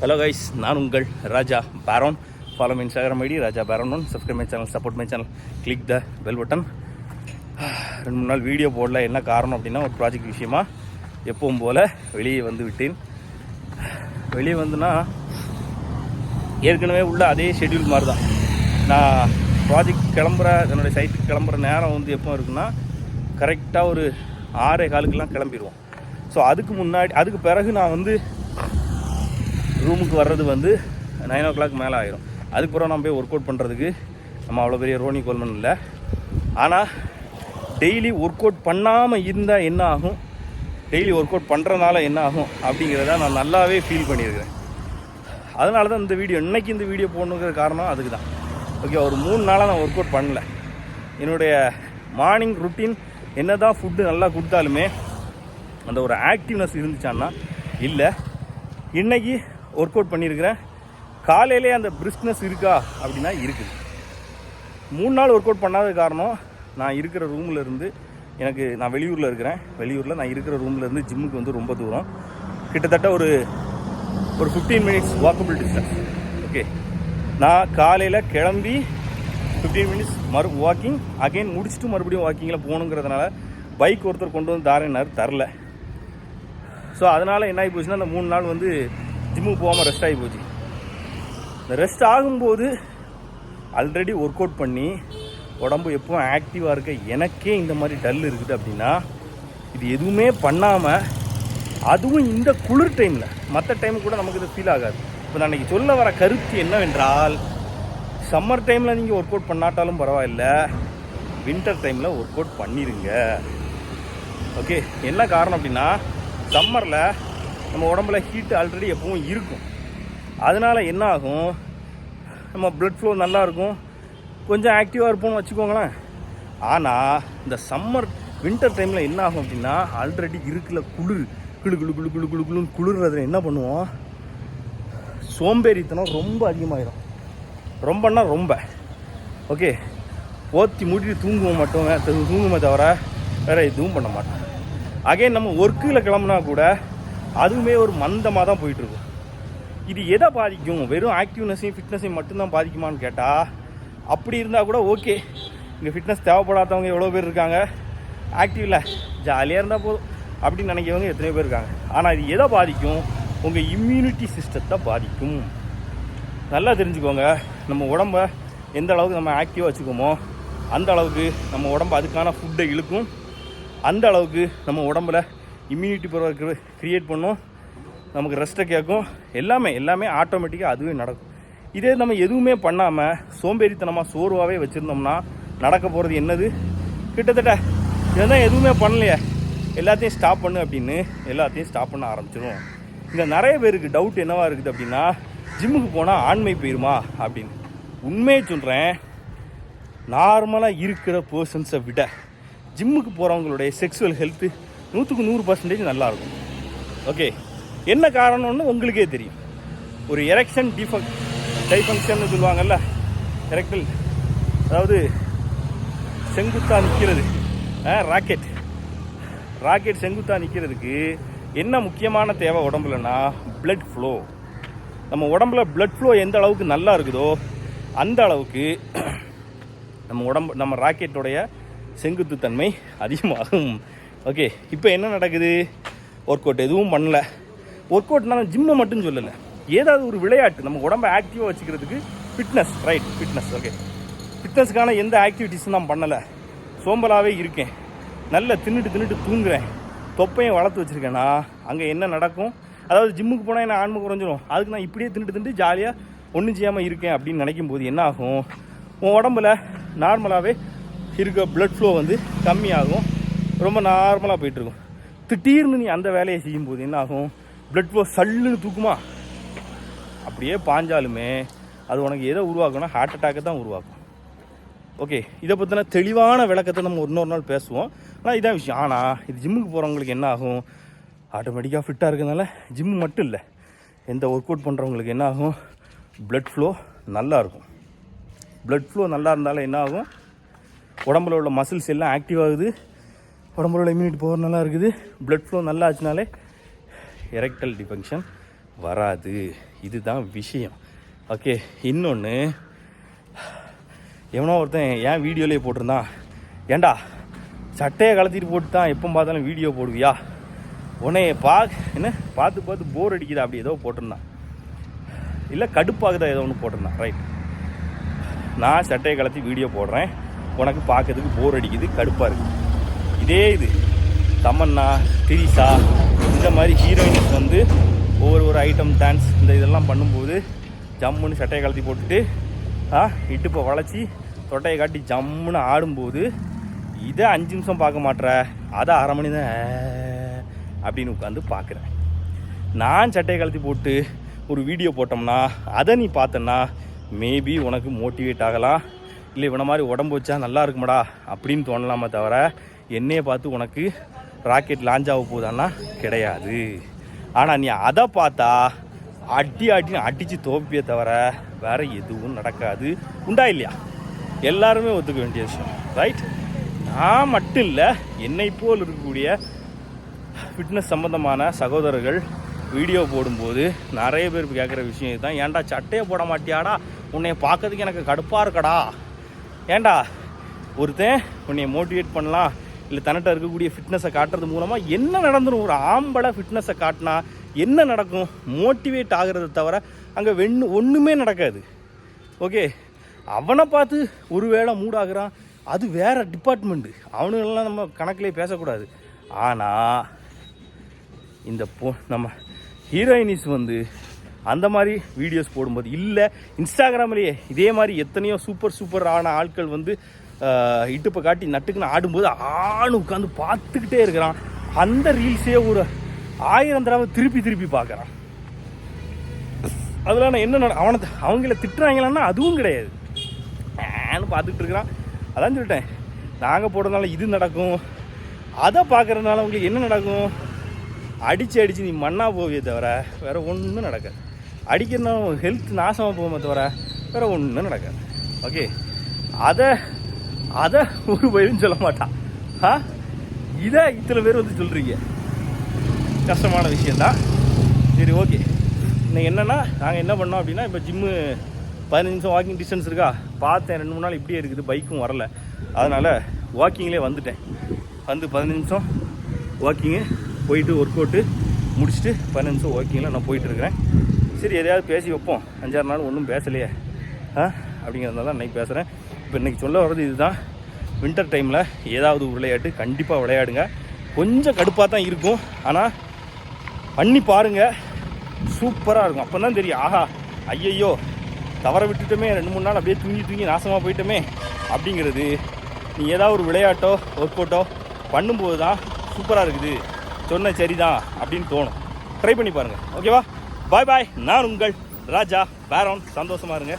Hello guys, நான் உங்கள் ராஜா பேரோன். Follow me Instagram ID Raja பேரோன். Subscribe my channel, support my channel, click the bell button. 2-3 நாள் video போடல. என்ன காரணம் அப்படின்னா ஒரு ப்ராஜெக்ட் விஷயமா எப்பவும் போல் வெளியே வந்து விட்டேன். வெளியே வந்துன்னா ஏற்கனவே உள்ள அதே ஷெட்யூல் மாதிரி தான். நான் ப்ராஜெக்ட் என்னுடைய சைட்டுக்கு கிளம்புற நேரம் வந்து எப்போ இருக்குன்னா கரெக்டாக ஒரு 6:15 கிளம்பிடுவோம். ஸோ அதுக்கு பிறகு நான் வந்து ரூமுக்கு வர்றது வந்து 9 o'clock மேலே ஆகிரும். அதுக்கப்புறம் நான் போய் ஒர்க் அவுட் பண்ணுறதுக்கு நம்ம அவ்வளோ பெரிய ரோனி கோல்மன் இல்லை. ஆனால் டெய்லி ஒர்க் அவுட் பண்ணாமல் இருந்தால் என்ன ஆகும், டெய்லி ஒர்க் அவுட் பண்ணுறதுனால என்ன ஆகும் அப்படிங்கிறத நான் நல்லாவே ஃபீல் பண்ணியிருக்கிறேன். அதனால தான் இன்றைக்கி இந்த வீடியோ போடணுங்கிற காரணம் அதுக்கு தான். ஓகே, ஒரு 3 நாளாக நான் ஒர்க் அவுட் பண்ணல. என்னுடைய மார்னிங் ருட்டீன் என்ன தான் ஃபுட்டு நல்லா கொடுத்தாலுமே அந்த ஒரு ஆக்டிவ்னஸ் இருந்துச்சான்னா இல்லை. இன்றைக்கி ஒர்க் அவுட் பண்ணியிருக்கிறேன். காலையிலே அந்த பிரிஸ்க்னஸ் இருக்கா அப்படின்னா இருக்குது. 3 நாள் ஒர்க் அவுட் பண்ணாத காரணம், நான் இருக்கிற ரூமில் இருந்து நான் வெளியூரில் இருக்கிறேன். வெளியூரில் நான் இருக்கிற ரூமில் இருந்து ஜிம்முக்கு வந்து ரொம்ப தூரம், கிட்டத்தட்ட ஒரு 15 minutes வாக்கபிள் டிஸ்டன்ஸ். ஓகே, நான் காலையில் கிளம்பி 15 minutes வாக்கிங் அகைன் முடிச்சுட்டு மறுபடியும் வாக்கிங்கில் போகணுங்கிறதுனால பைக் ஒருத்தர் கொண்டு வந்து தாரேன்னார், தரல. ஸோ அதனால் என்ன ஆகி போச்சுன்னா அந்த 3 நாள் வந்து ஜிம்முக்கு போகாமல் ரெஸ்ட் ஆகி போச்சு. இந்த ரெஸ்ட் ஆகும்போது ஆல்ரெடி ஒர்க் அவுட் பண்ணி உடம்பு எப்பவும் ஆக்டிவாக இருக்க எனக்கே இந்த மாதிரி டல் இருக்குது அப்படின்னா, இது எதுவுமே பண்ணாமல் அதுவும் இந்த குளிர் டைமில், மற்ற டைம் கூட நமக்கு இது ஃபீல் ஆகாது. இப்போ நான் இன்றைக்கி சொல்ல வர கருத்து என்னவென்றால், சம்மர் டைமில் நீங்கள் ஒர்க் அவுட் பண்ணாட்டாலும் பரவாயில்ல, வின்டர் டைமில் ஒர்க் அவுட் பண்ணிடுங்க. ஓகே, என்ன காரணம் அப்படின்னா, சம்மரில் நம்ம உடம்புல ஹீட்டு ஆல்ரெடி எப்பவும் இருக்கும். அதனால் என்ன ஆகும், நம்ம ப்ளட் ஃப்ளோ நல்லாயிருக்கும், கொஞ்சம் ஆக்டிவாக இருப்போம்னு வச்சுக்கோங்களேன். ஆனால் இந்த வின்டர் டைமில் என்ன ஆகும் அப்படின்னா, ஆல்ரெடி இருக்குல்ல குளிர் குளுன்னு குளிர்றதுல என்ன பண்ணுவோம், சோம்பேறித்தனம் ரொம்ப அதிகமாகிடும். ரொம்பன்னா ரொம்ப. ஓகே, ஓத்தி மூட்டிட்டு தூங்குமே தவிர வேறு எதுவும் பண்ண மாட்டோம். அகைன் நம்ம ஒர்க்கில் கிளம்புனா கூட அதுவுமே ஒரு மந்தமாக தான் போயிட்டுருக்கும். இது எதை பாதிக்கும், வெறும் ஆக்டிவ்னஸையும் ஃபிட்னஸையும் மட்டும்தான் பாதிக்குமான்னு கேட்டால், அப்படி இருந்தால் கூட ஓகே. இங்கே ஃபிட்னஸ் தேவைப்படாதவங்க எவ்வளோ பேர் இருக்காங்க, ஆக்டிவில் ஜாலியாக இருந்தால் போதும் அப்படின்னு நினைக்கிறவங்க எத்தனையோ பேர் இருக்காங்க. ஆனால் இது எதை பாதிக்கும், உங்கள் இம்யூனிட்டி சிஸ்டத்தை பாதிக்கும். நல்லா தெரிஞ்சுக்கோங்க, நம்ம உடம்பை எந்த அளவுக்கு நம்ம ஆக்டிவாக வச்சுக்கோமோ அந்த அளவுக்கு நம்ம உடம்பு அதுக்கான ஃபுட்டை இழுக்கும், அந்த அளவுக்கு நம்ம உடம்புல இம்யூனிட்டி பவர் க்ரியேட் பண்ணும், நமக்கு ரெஸ்ட்டை கேட்கும். எல்லாமே ஆட்டோமேட்டிக்காக அதுவே நடக்கும். இதே நம்ம எதுவுமே பண்ணாமல் சோம்பேறித்தனமாக சோர்வாகவே வச்சுருந்தோம்னா நடக்க போகிறது என்னது, கிட்டத்தட்ட இதுதான் எதுவுமே பண்ணலையே, எல்லாத்தையும் ஸ்டாப் பண்ணு அப்படின்னு எல்லாத்தையும் ஸ்டாப் பண்ண ஆரம்பிச்சிடும். இங்கே நிறைய பேருக்கு டவுட் என்னவா இருக்குது அப்படின்னா, ஜிம்முக்கு போனால் ஆண்மை போயிருமா அப்படின்னு. உண்மையை சொல்கிறேன், நார்மலாக இருக்கிற பர்சன்ஸை விட ஜிம்முக்கு போகிறவங்களுடைய செக்ஸுவல் ஹெல்த்து 100% நல்லாயிருக்கும். ஓகே, என்ன காரணம்னு உங்களுக்கே தெரியும். ஒரு எரெக்ஷன் டைஃபங்க்ஷன் சொல்லுவாங்கல்ல, எரெக்டல், அதாவது செங்குத்தாக நிற்கிறது, ராக்கெட் செங்குத்தாக நிற்கிறதுக்கு என்ன முக்கியமான தேவை உடம்புலன்னா பிளட் ஃப்ளோ. நம்ம உடம்புல பிளட் ஃப்ளோ எந்த அளவுக்கு நல்லா இருக்குதோ அந்த அளவுக்கு நம்ம ராக்கெட்டோடைய செங்குத்துத்தன்மை அதிகமாகும். ஓகே, இப்போ என்ன நடக்குது, ஒர்க் அவுட் எதுவும் பண்ணல. ஒர்க் அவுட்னால ஜிம்மை மட்டும் சொல்லலை, ஏதாவது ஒரு விளையாட்டு நம்ம உடம்பை ஆக்டிவாக வச்சுக்கிறதுக்கு ஃபிட்னஸ், ரைட், ஃபிட்னஸ். ஓகே, ஃபிட்னஸ்க்கான எந்த ஆக்டிவிட்டீஸும் நான் பண்ணலை, சோம்பலாகவே இருக்கேன், நல்லா தின்னுட்டு தூங்குறேன், தொப்பையும் வளர்த்து வச்சுருக்கேன்னா அங்கே என்ன நடக்கும், அதாவது ஜிம்முக்கு போனால் என்ன ஆன்மை குறைஞ்சிரும், அதுக்கு நான் இப்படியே தின்னுட்டு ஜாலியாக ஒன்றும் செய்யாமல் இருக்கேன் அப்படின்னு நினைக்கும் போது என்ன ஆகும், உன் உடம்புல நார்மலாகவே இருக்க பிளட் ஃப்ளோ வந்து கம்மியாகும், ரொம்ப நார்மலாக போயிட்டுருக்கும். திடீர்னு நீ அந்த வேலையை செய்யும்போது என்ன ஆகும், பிளட் ஃப்ளோ சல்லுன்னு தூக்குமா, அப்படியே பாஞ்சாலுமே அது உனக்கு எதை உருவாக்கும்னா ஹார்ட் அட்டாக்கை தான் உருவாக்கும். ஓகே, இதை பற்றின தெளிவான விளக்கத்தை நம்ம இன்னொரு நாள் பேசுவோம். ஆனால் இதான் விஷயம். ஆனால் இது ஜிம்முக்கு போகிறவங்களுக்கு என்ன ஆகும், ஆட்டோமேட்டிக்காக ஃபிட்டாக இருக்கிறதுனால ஜிம்மு மட்டும் இல்லை, எந்த ஒர்க் அவுட் பண்ணுறவங்களுக்கு என்ன ஆகும், பிளட் ஃப்ளோ நல்லாயிருக்கும். பிளட் ஃப்ளோ நல்லா இருந்தாலும் என்ன ஆகும், உடம்புல உள்ள மசில்ஸ் எல்லாம் ஆக்டிவ் ஆகுது, உடம்புல உள்ள இம்யூனிட்டி பவர் நல்லா இருக்குது. பிளட் ஃப்ளோ நல்லா ஆச்சுனாலே எரெக்டல் டிஃபங்க்ஷன் வராது. இதுதான் விஷயம். ஓகே, இன்னொன்று, எவனோ ஒருத்தன் ஏன் வீடியோலேயே போட்டிருந்தான், ஏண்டா சட்டையை கலத்திட்டு போட்டு தான் எப்போ பார்த்தாலும் வீடியோ போடுவியா, உன்னைய என்ன பார்த்து பார்த்து போர் அடிக்குதா அப்படி ஏதோ போட்டிருந்தான், இல்லை கடுப்பாகுதா ஏதோ ஒன்று போட்டிருந்தான். ரைட், நான் சட்டையை கலத்தி வீடியோ போடுறேன், உனக்கு பார்க்கறதுக்கு போர் அடிக்குது, கடுப்பாக இருக்குது. இதே இது தமன்னா, திரிசா, இந்த மாதிரி ஹீரோயின்ஸ் வந்து ஒவ்வொரு ஐட்டம் டான்ஸ் இந்த இதெல்லாம் பண்ணும்போது ஜம்முன்னு சட்டையை கலத்தி போட்டுட்டு இடுப்பை வளைச்சி தொட்டையை காட்டி ஜம்முன்னு ஆடும்போது இதை 5 நிமிஷம் பார்க்க மாட்டேற, அதை அரை மணி தான் அப்படின்னு உட்காந்து பார்க்குறேன். நான் சட்டையை கலத்தி போட்டு ஒரு வீடியோ போட்டோம்னா அதை நீ பார்த்தன்னா மேபி உனக்கு மோட்டிவேட் ஆகலாம், இல்லை இவனை மாதிரி உடம்பு வச்சா நல்லா இருக்குமாடா அப்படின்னு தோணலாமே தவிர என்னையை பார்த்து உனக்கு ராக்கெட் லான்ச் ஆக போதான்னா கிடையாது. ஆனால் நீ அதை பார்த்தா அடிச்சு தோப்பியே தவிர வேறு எதுவும் நடக்காது. உண்டா இல்லையா? எல்லாருமே ஒத்துக்க வேண்டிய விஷயம். ரைட், நான் மட்டும் இல்லை, என்னை போல் இருக்கக்கூடிய ஃபிட்னஸ் சம்மந்தமான சகோதரர்கள் வீடியோ போடும்போது நிறைய பேர் கேட்குற விஷயம் இதுதான், ஏன்டா சட்டையை போட மாட்டியாடா, உன்னைய பார்க்கறதுக்கு எனக்கு கடுப்பாக இருக்கடா. ஏன்டா ஒருத்தன் உன்னைய மோட்டிவேட் பண்ணலாம், இல்லை தன்னிட்ட இருக்கக்கூடிய ஃபிட்னஸை காட்டுறது மூலமாக என்ன நடந்துடும்? ஒரு ஆம்பளை ஃபிட்னஸை காட்டினா என்ன நடக்கும்? மோட்டிவேட் ஆகிறத தவிர அங்கே ஒன்றுமே நடக்காது. ஓகே, அவனை பார்த்து ஒரு வேளை மூடாகிறான், அது வேறு டிபார்ட்மெண்ட்டு, அவனுங்கெல்லாம் நம்ம கணக்கிலே பேசக்கூடாது. ஆனால் இந்த நம்ம ஹீரோயினிஸ் வந்து அந்த மாதிரி வீடியோஸ் போடும்போது, இல்லை இன்ஸ்டாகிராம்லேயே இதே மாதிரி எத்தனையோ சூப்பர் ஆன ஆட்கள் வந்து இட்டுப்பை காட்டி நட்டுக்குன்னு ஆடும்போது உட்காந்து பார்த்துக்கிட்டே இருக்கிறான். அந்த ரீல்ஸே ஒரு 1000 தடவை திருப்பி பார்க்குறான். அதெல்லாம் நான் என்ன அவங்கள திட்டுறாங்களான்னா அதுவும் கிடையாது, பார்த்துக்கிட்டு இருக்கிறான். அதான் சொல்லிட்டேன், நாங்கள் போடுறதுனால இது நடக்கும், அதை பார்க்குறதுனால உங்களுக்கு என்ன நடக்கும்? அடித்து நீ மண்ணா போவே தவிர வேறு ஒன்றும் நடக்காது. அடிக்கிறதுனால ஹெல்த் நாசமாக போகுமே தவிர வேறு ஒன்றும் நடக்காது. ஓகே, அதை ஒரு பயிலும் சொல்ல மாட்டான். இதை இத்தனை பேர் வந்து சொல்கிறீங்க, கஷ்டமான விஷயந்தான். சரி, ஓகே. இன்னைக்கு என்னென்னா நாங்கள் என்ன பண்ணோம் அப்படின்னா, இப்போ ஜிம்மு 15 நிமிஷம் வாக்கிங் டிஸ்டன்ஸ் இருக்கா, பார்த்தேன் 2-3 நாள் இப்படியே இருக்குது, பைக்கும் வரல, அதனால் வாக்கிங்லேயே வந்துட்டேன். வந்து 15 நிமிஷம் வாக்கிங்கு போயிட்டு ஒர்க் அவுட்டு முடிச்சுட்டு 15 நிமிஷம் வாக்கிங்கில் நான் போயிட்டுருக்கிறேன். சரி, எதையாவது பேசி வைப்போம், 5-6 நாள் ஒன்றும் பேசலையே அப்படிங்கிறதுனால தான் இன்றைக்கி பேசுகிறேன். இப்போ இன்றைக்கி சொல்ல வர்றது இதுதான், வின்டர் டைமில் ஏதாவது ஒரு விளையாட்டு கண்டிப்பாக விளையாடுங்க. கொஞ்சம் கடுப்பாக தான் இருக்கும், ஆனால் பண்ணி பாருங்கள், சூப்பராக இருக்கும். அப்போ தான் தெரியும், ஆஹா ஐயையோ தவற விட்டுட்டோமே, 2-3 நாள் அப்படியே தூங்கி நாசமாக போயிட்டோமே அப்படிங்கிறது. நீ ஏதாவது ஒரு விளையாட்டோ ஒர்க் அவுட்டோ பண்ணும்போது தான் சூப்பராக இருக்குது, சொன்ன சரிதான் அப்படின்னு தோணும். ட்ரை பண்ணி பாருங்கள். ஓகேவா? பாய். நான் உங்கள் ராஜா பேரோன். சந்தோஷமாக இருங்க.